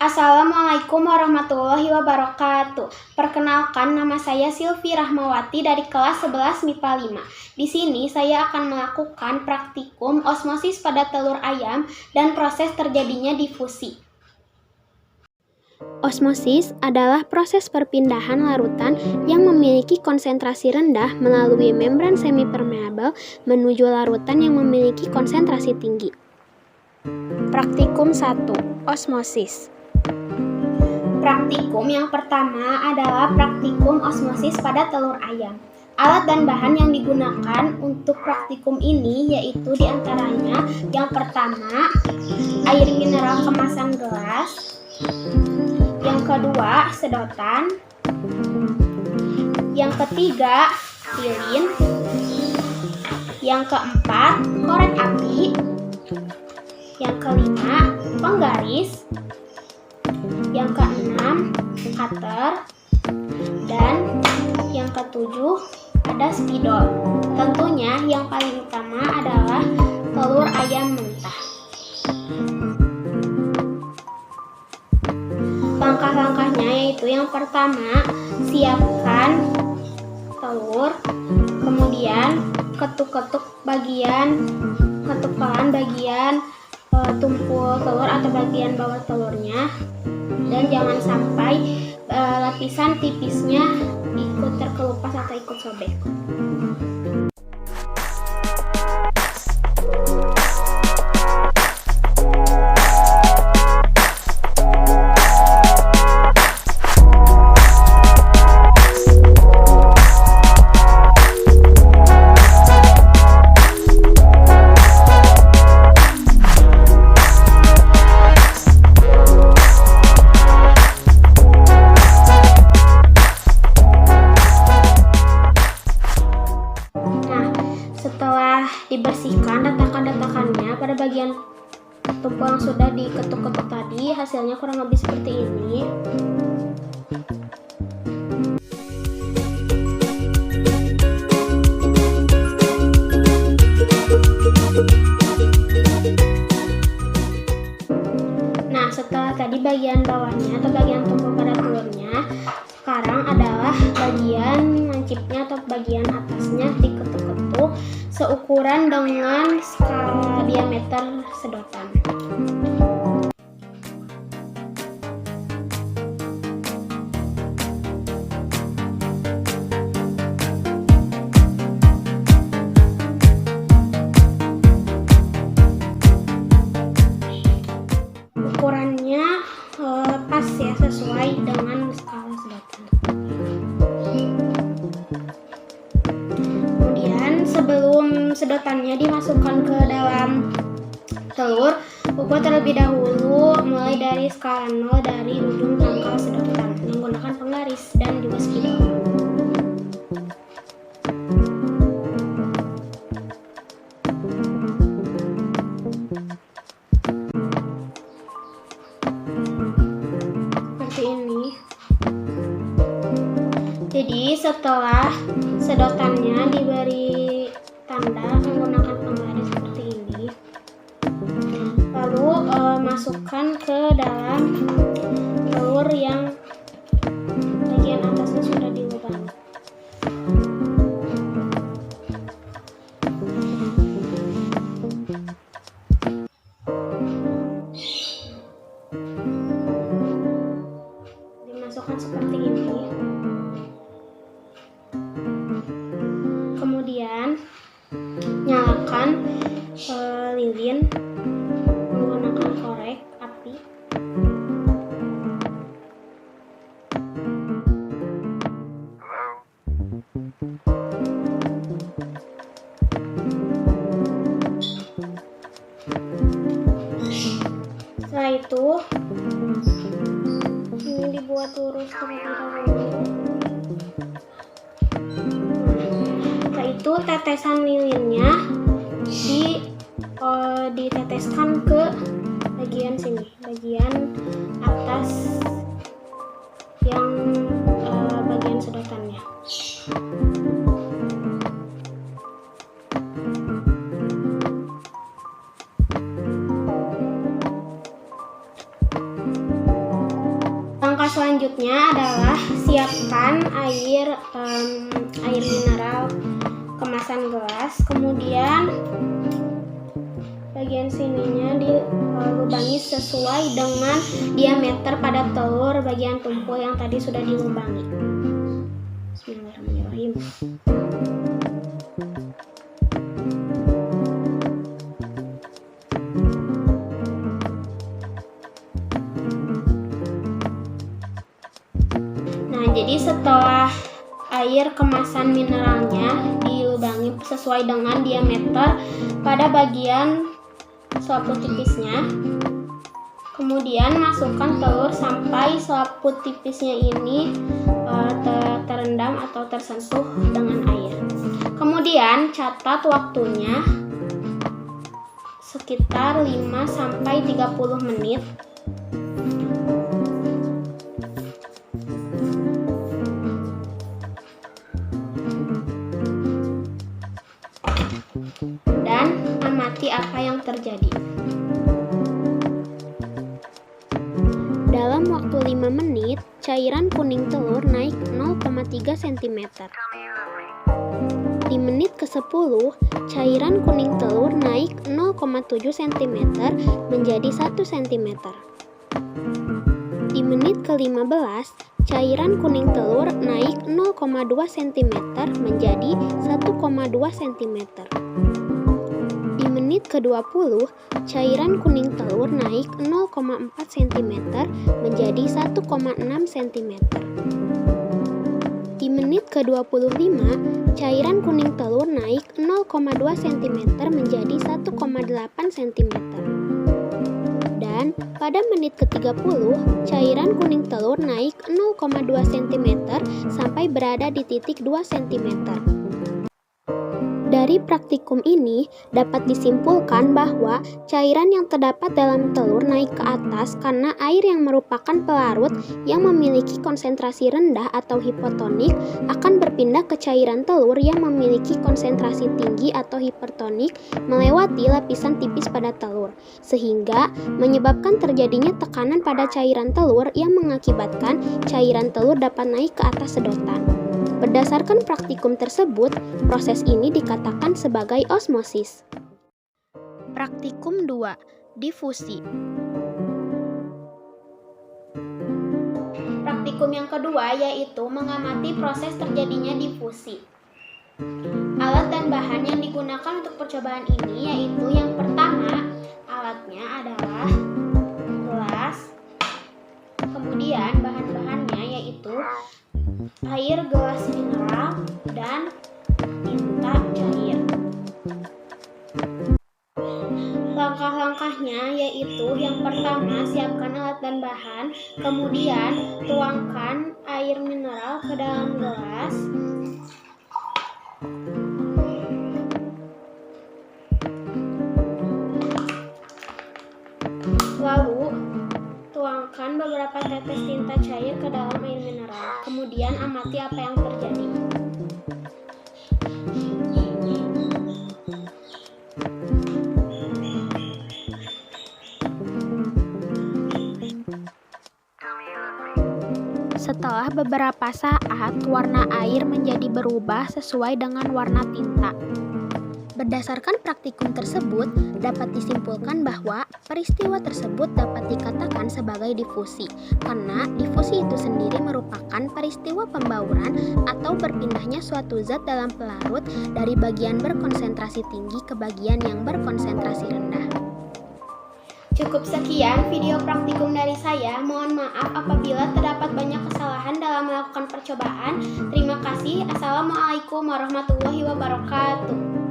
Assalamualaikum warahmatullahi wabarakatuh. Perkenalkan, nama saya Silvi Rahmawati dari kelas 11 MIPA 5. Di sini saya akan melakukan praktikum osmosis pada telur ayam dan proses terjadinya difusi. Osmosis adalah proses perpindahan larutan yang memiliki konsentrasi rendah melalui membran semipermeabel menuju larutan yang memiliki konsentrasi tinggi. Praktikum 1. Osmosis. Praktikum yang pertama adalah praktikum osmosis pada telur ayam. Alat dan bahan yang digunakan untuk praktikum ini yaitu diantaranya yang pertama, air mineral kemasan gelas, yang kedua, sedotan, yang ketiga, lilin, yang keempat, korek api, yang kelima, penggaris, yang keenam, cutter, dan yang ketujuh ada spidol. Tentunya yang paling utama adalah telur ayam mentah. Langkah-langkahnya yaitu yang pertama, siapkan telur, kemudian ketuk pelan bagian tumpul telur atau bagian bawah telurnya, dan jangan sampai lapisan tipisnya ikut terkelupas atau ikut sobek. Setelah dibersihkan datakan-datakannya pada bagian tumpul yang sudah diketuk-ketuk tadi, hasilnya kurang lebih seperti ini. Nah, setelah tadi bagian bawahnya atau bagian tumpul pada telurnya, sekarang adalah bagian lancipnya atau bagian atasnya diketuk-ketuk seukuran dengan skala diameter sedotan. Ukurannya pas ya, sesuai dengan skala sedotan. Sebelum sedotannya dimasukkan ke dalam telur, ukur terlebih dahulu mulai dari skala 0 dari ujung pangkal sedotan menggunakan penggaris dan juga spidol. Seperti ini. Jadi setelah sedotannya diberi tanda menggunakan penggaris seperti ini, lalu masukkan ke dalam telur yang bagian atasnya sudah dilubang. Dimasukkan seperti ini. Kemudian nyalakan lilin menggunakan korek api. Setelah itu ini dibuat lurus terlebih dahulu. Itu tetesan lilinnya diteteskan ke bagian sini, bagian atas yang bagian sedotannya. Selanjutnya adalah siapkan air mineral kemasan gelas. Kemudian bagian sininya dilubangi sesuai dengan diameter pada telur bagian tumpul yang tadi sudah dilubangi. Bismillahirrahmanirrahim. Nah, jadi setelah air kemasan mineralnya dilubangi sesuai dengan diameter pada bagian selaput tipisnya, kemudian masukkan telur sampai selaput tipisnya ini terendam atau tersentuh dengan air. Kemudian catat waktunya sekitar 5-30 menit. Dan amati apa yang terjadi. Dalam waktu 5 menit, cairan kuning telur naik 0,3 cm. Di menit ke-10, cairan kuning telur naik 0,7 cm menjadi 1 cm. Di menit ke-15, cairan kuning telur naik 0,2 cm menjadi 1,2 cm. Di menit ke-20, cairan kuning telur naik 0,4 cm menjadi 1,6 cm. Di menit ke-25, cairan kuning telur naik 0,2 cm menjadi 1,8 cm. Dan pada menit ke-30, cairan kuning telur naik 0,2 cm sampai berada di titik 2 cm. Dari praktikum ini dapat disimpulkan bahwa cairan yang terdapat dalam telur naik ke atas karena air yang merupakan pelarut yang memiliki konsentrasi rendah atau hipotonik akan berpindah ke cairan telur yang memiliki konsentrasi tinggi atau hipertonik melewati lapisan tipis pada telur, sehingga menyebabkan terjadinya tekanan pada cairan telur yang mengakibatkan cairan telur dapat naik ke atas sedotan. Berdasarkan praktikum tersebut, proses ini dikatakan sebagai osmosis. Praktikum 2. Difusi. Praktikum yang kedua yaitu mengamati proses terjadinya difusi. Alat dan bahan yang digunakan untuk percobaan ini yaitu yang pertama, alatnya adalah gelas. Kemudian bahan-bahannya yaitu air gelas mineral dan tinta cair. Langkah-langkahnya yaitu yang pertama, siapkan alat dan bahan, kemudian tuangkan air mineral ke dalam gelas. Lalu tuangkan beberapa tetes tinta cair ke dalam air mineral. Kemudian amati apa yang terjadi. Setelah beberapa saat, warna air menjadi berubah sesuai dengan warna tinta. Berdasarkan praktikum tersebut, dapat disimpulkan bahwa peristiwa tersebut dapat dikatakan sebagai difusi, karena difusi itu sendiri merupakan peristiwa pembauran atau berpindahnya suatu zat dalam pelarut dari bagian berkonsentrasi tinggi ke bagian yang berkonsentrasi rendah. Cukup sekian video praktikum dari saya. Mohon maaf apabila terdapat banyak kesalahan dalam melakukan percobaan. Terima kasih. Assalamualaikum warahmatullahi wabarakatuh.